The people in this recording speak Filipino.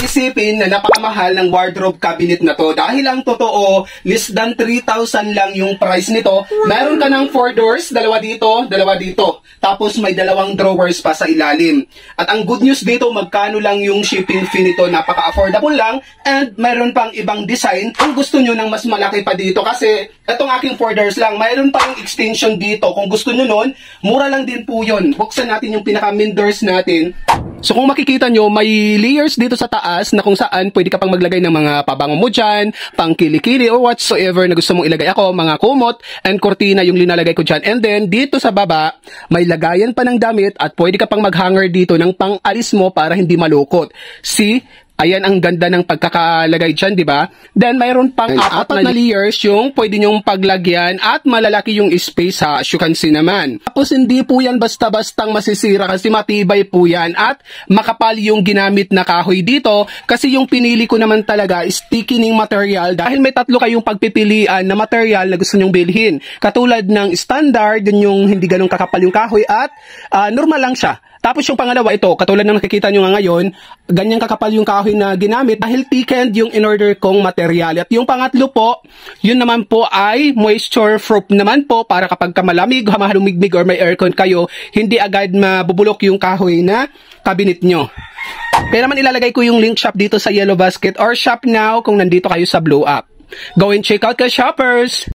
isipin na napakamahal ng wardrobe cabinet na to. Dahil ang totoo, less than 3,000 lang yung price nito. Meron ka ng 4 doors, dalawa dito, dalawa dito. Tapos may dalawang drawers pa sa ilalim. At ang good news dito, magkano lang yung shipping fee nito, napaka-affordable lang. And meron pang ibang design. Kung gusto nyo ng mas malaki pa dito, kasi itong aking 4 doors lang, mayroon pa yung extension dito. Kung gusto nyo nun, mura lang din po yun. Buksan natin yung pinaka-main doors natin. So kung makikita nyo, may layers dito sa taas na kung saan pwede ka pang maglagay ng mga pabango mo dyan, pang kilikili or whatsoever na gusto mong ilagay. Ako, mga kumot and kortina yung linalagay ko dyan. And then, dito sa baba, may lagayan pa ng damit at pwede ka pang mag-hanger dito ng pang-alis mo para hindi malukot. See? Ayan ang ganda ng pagkakalagay dyan, di ba? Then, mayroon pang apat na layers yung pwede nyong paglagyan at malalaki yung space ha, as you can see naman. Tapos, hindi po yan basta-bastang masisira kasi matibay po yan at makapal yung ginamit na kahoy dito kasi yung pinili ko naman talaga is thickening material dahil may tatlo kayong pagpipilian na material na gusto nyong bilhin. Katulad ng standard, yung hindi ganun kakapal yung kahoy at normal lang siya. Tapos yung pangalawa ito, katulad ng nakikita nyo nga ngayon, ganyan kakapal yung kahoy na ginamit dahil thickened yung in-order kong material. At yung pangatlo po, yun naman po ay moisture proof naman po para kapag malamig, lumigmig or may aircon kayo, hindi agad mabubulok yung kahoy na cabinet nyo. Pero naman ilalagay ko yung link shop dito sa Yellow Basket or shop now kung nandito kayo sa Blow Up. Go and check out ka shoppers!